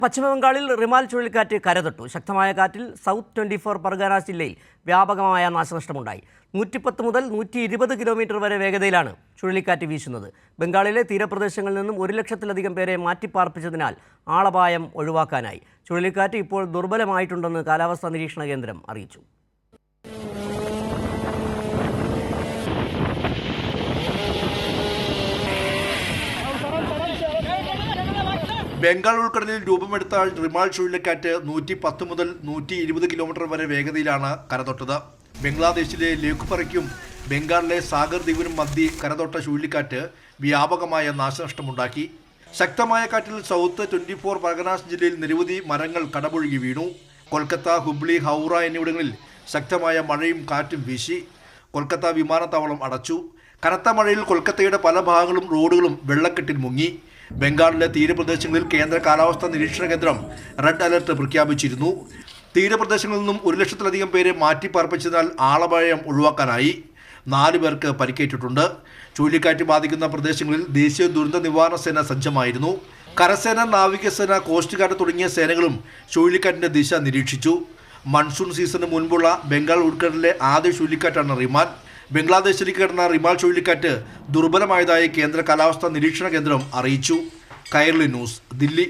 പശ്ചിമബംഗാളിൽ റിമാൽ ചുഴലിക്കാറ്റ് കരതൊട്ടു. ശക്തമായ കാറ്റിൽ സൗത്ത് 24 പർഗാനാസ് ജില്ലയിൽ വ്യാപകമായ നാശനഷ്ടമുണ്ടായി. 110 മുതൽ 120 കിലോമീറ്റർ വരെ വേഗതയിലാണ് ചുഴലിക്കാറ്റ് വീശുന്നത്. ബംഗാളിലെ തീരപ്രദേശങ്ങളിൽ നിന്നും 1 ലക്ഷത്തിലധികം പേരെ മാറ്റിപ്പാർപ്പിച്ചതിനാൽ ആളപായം ഒഴിവാക്കാനായി. ചുഴലിക്കാറ്റ് ഇപ്പോൾ ദുർബലമായിട്ടുണ്ടെന്ന് കാലാവസ്ഥാ നിരീക്ഷണ കേന്ദ്രം അറിയിച്ചു. ബംഗാൾ ഉൾക്കടലിൽ രൂപമെടുത്ത റിമാൽ ചുഴലിക്കാറ്റ് 110 മുതൽ 120 കിലോമീറ്റർ വരെ വേഗതയിലാണ് കരതൊട്ടത്. ബംഗ്ലാദേശിലെ ലേഖുപറയ്ക്കും ബംഗാളിലെ സാഗർ ദ്വീപിനും മധ്യേ കരതൊട്ട ചുഴലിക്കാറ്റ് വ്യാപകമായ നാശനഷ്ടമുണ്ടാക്കി. ശക്തമായ കാറ്റിൽ സൗത്ത് 24 പർഗനാസ് ജില്ലയിൽ നിരവധി മരങ്ങൾ കടപുഴകി വീണു. കൊൽക്കത്ത, ഹുബ്ലി, ഹൗറ എന്നിവിടങ്ങളിൽ ശക്തമായ മഴയും കാറ്റും വീശി. കൊൽക്കത്ത വിമാനത്താവളം അടച്ചു. കനത്ത മഴയിൽ കൊൽക്കത്തയുടെ പല ഭാഗങ്ങളും റോഡുകളും വെള്ളക്കെട്ടിൽ മുങ്ങി. ബംഗാളിലെ തീരപ്രദേശങ്ങളിൽ കേന്ദ്ര കാലാവസ്ഥാ നിരീക്ഷണ കേന്ദ്രം റെഡ് അലർട്ട് പ്രഖ്യാപിച്ചിരുന്നു. തീരപ്രദേശങ്ങളിൽ നിന്നും 1 ലക്ഷത്തിലധികം പേരെ മാറ്റിപ്പാർപ്പിച്ചതിനാൽ ആളപായം ഒഴിവാക്കാനായി. 4 പേർക്ക് പരിക്കേറ്റിട്ടുണ്ട്. ചുഴലിക്കാറ്റ് ബാധിക്കുന്ന പ്രദേശങ്ങളിൽ ദേശീയ ദുരന്ത നിവാരണ സേന സജ്ജമായിരുന്നു. കരസേന, നാവികസേന, കോസ്റ്റ് ഗാർഡ് തുടങ്ങിയ സേനകളും ചുഴലിക്കാറ്റിന്റെ ദിശ നിരീക്ഷിച്ചു. മൺസൂൺ സീസണിന് മുൻപുള്ള ബംഗാൾ ഉൾക്കടലിലെ ആദ്യ ചുഴലിക്കാറ്റാണ് റിമാൽ. ബംഗ്ലാദേശിലേക്ക് കടന്ന റിമാൽ ചുഴലിക്കാറ്റ് ദുർബലമായതായി കേന്ദ്ര കാലാവസ്ഥാ നിരീക്ഷണ കേന്ദ്രം അറിയിച്ചു. കൈരളി ന്യൂസ്, ദില്ലി.